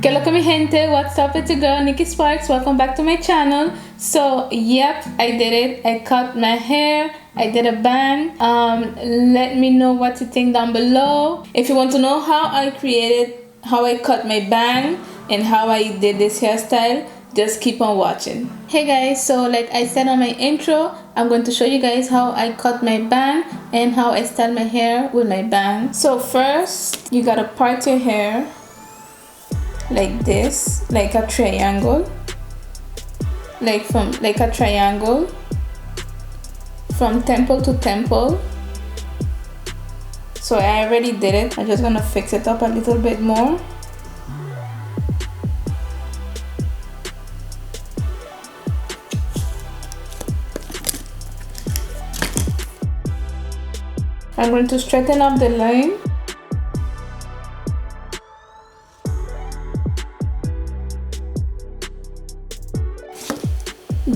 Que lo que mi gente, what's up? It's your girl niikisparks. Welcome back to my channel. So yep, I did it. I cut my hair, I did a bang. Let me know what you think down below. If you want to know how I cut my bang and how I did this hairstyle, just keep on watching. Hey guys, so like I said on my intro, I'm going to show you guys how I cut my bang and how I style my hair with my bang. So first, you gotta part your hair like this, like a triangle, from temple to temple. So I already did it. I'm just gonna fix it up a little bit more. I'm going to straighten up the line.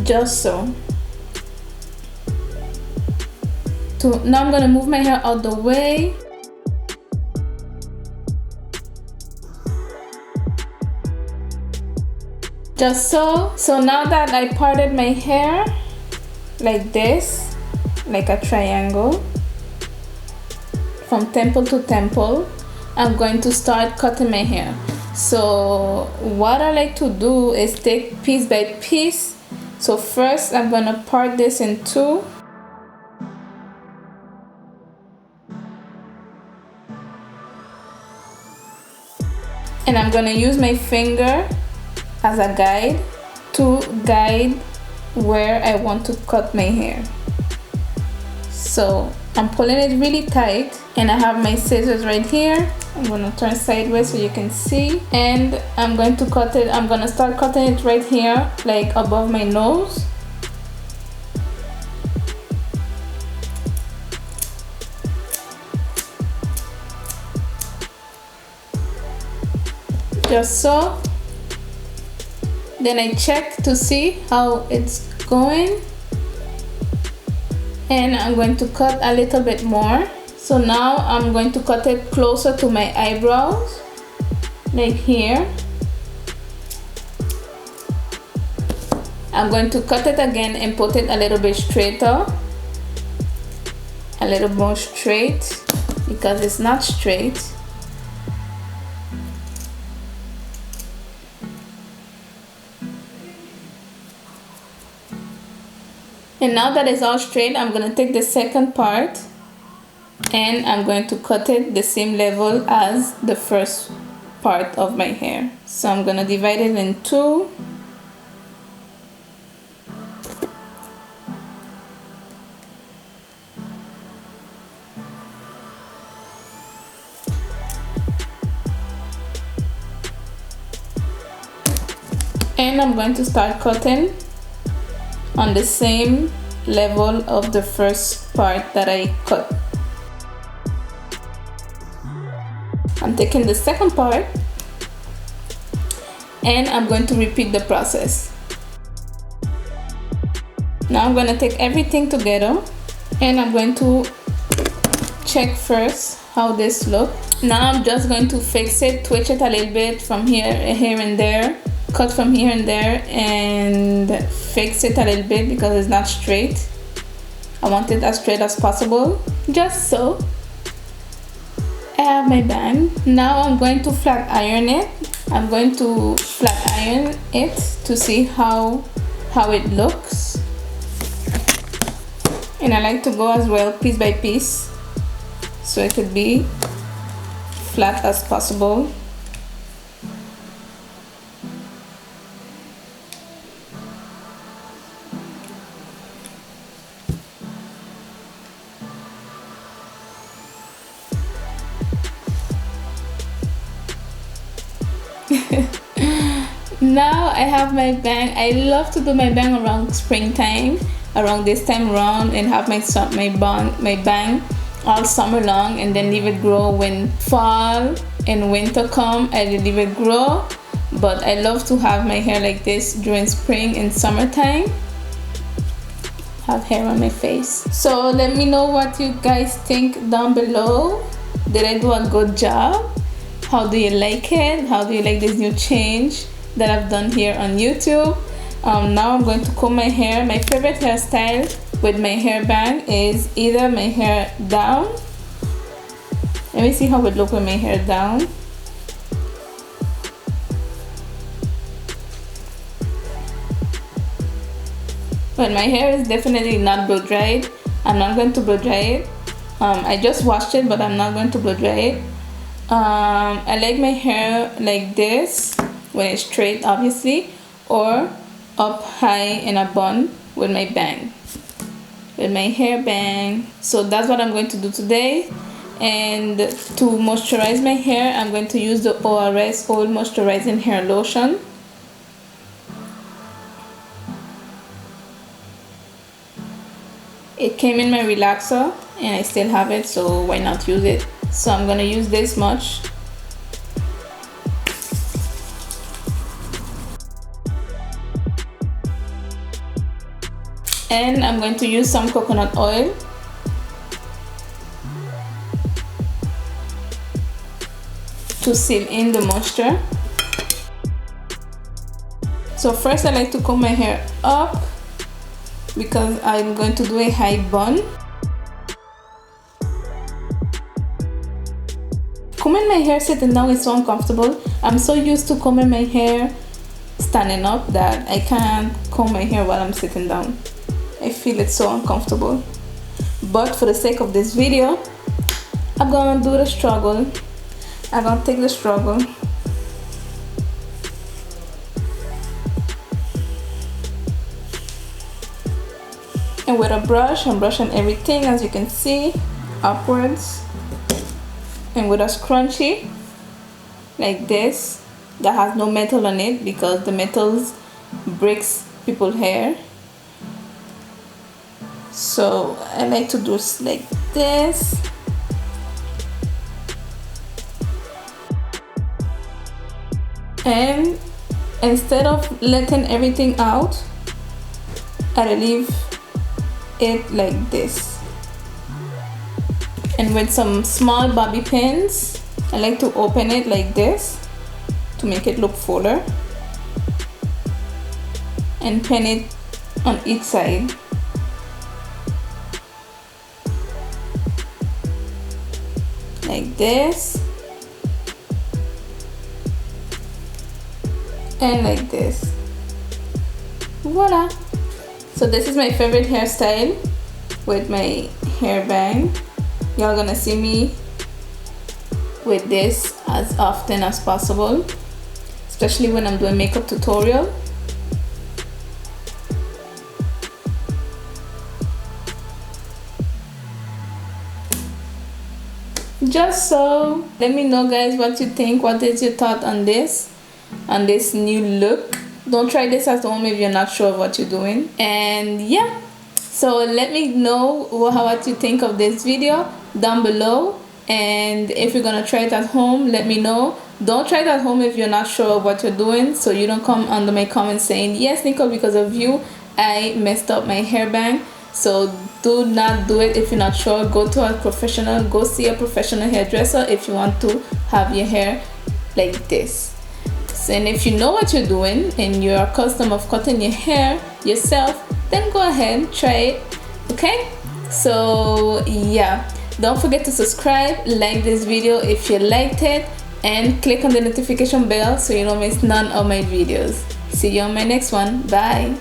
Just so. Now I'm gonna move my hair out the way. Just so. So now that I parted my hair like this, like a triangle, from temple to temple, I'm going to start cutting my hair. So what I like to do is take piece by piece. So first I'm gonna part this in two. And I'm gonna use my finger as a guide to guide where I want to cut my hair. So I'm pulling it really tight, and I have my scissors right here. I'm gonna turn sideways so you can see, and I'm going to cut it. I'm gonna start cutting it right here, like above my nose. Just so. Then I check to see how it's going, and I'm going to cut a little bit more. So now I'm going to cut it closer to my eyebrows, like here. I'm going to cut it again and put it a little bit straighter, a little more straight, because it's not straight. And now that it's all straight, I'm going to take the second part and I'm going to cut it the same level as the first part of my hair. So I'm going to divide it in two. And I'm going to start cutting on the same level of the first part that I cut. I'm taking the second part and I'm going to repeat the process. Now I'm going to take everything together and I'm going to check first how this looks. Now I'm just going to fix it, twitch it a little bit from here and there, cut from here and there, and fix it a little bit because it's not straight. I want it as straight as possible. Just so. I have my bang. Now I'm going to flat iron it. I'm going to flat iron it to see how it looks. And I like to go as well piece by piece, so it could be flat as possible. Now I have my bang. I love to do my bang around springtime, around this time around, and have my bang all summer long, and then leave it grow when fall and winter come. I leave it grow, but I love to have my hair like this during spring and summertime. Have hair on my face. So let me know what you guys think down below. Did I do a good job? How do you like it? How do you like this new change that I've done here on YouTube? Now I'm going to comb my hair. My favorite hairstyle with my hairband is either my hair down. Let me see how it looks with my hair down. But my hair is definitely not blow dried. I'm not going to blow dry it. I just washed it, but I'm not going to blow dry it. I like my hair like this when it's straight, obviously, or up high in a bun with my bang, with my hair bang. So that's what I'm going to do today. And to moisturize my hair, I'm going to use the ORS Oil Moisturizing Hair Lotion. It came in my relaxer and I still have it, so why not use it? So I'm gonna use this much. And I'm going to use some coconut oil. To seal in the moisture. So first I like to comb my hair up because I'm going to do a high bun. Combing my hair sitting down is so uncomfortable. I'm so used to combing my hair standing up that I can't comb my hair while I'm sitting down. I feel it's so uncomfortable. But for the sake of this video, I'm gonna do the struggle. I'm gonna take the struggle. And with a brush, I'm brushing everything, as you can see, upwards. And with a scrunchie, like this, that has no metal on it because the metals breaks people's hair. So I like to do like this. And instead of letting everything out, I leave it like this. And with some small bobby pins, I like to open it like this to make it look fuller, and pin it on each side. Like this. And like this. Voila! So this is my favorite hairstyle with my hair bang. Y'all gonna see me with this as often as possible, especially when I'm doing makeup tutorial. Just so, let me know guys what you think. What is your thought on this new look? Don't try this at home if you're not sure of what you're doing. And yeah, so let me know what you think of this video down below. And if you're gonna try it at home, let me know. Don't try it at home if you're not sure of what you're doing, so you don't come under my comments saying, yes Nicole, because of you I messed up my hair bang. So do not do it if you're not sure. Go to a professional, go see a professional hairdresser if you want to have your hair like this. And if you know what you're doing and you're accustomed of cutting your hair yourself, then go ahead, try it. Okay, so yeah, don't forget to subscribe, like this video if you liked it, and click on the notification bell so you don't miss none of my videos. See you on my next one. Bye.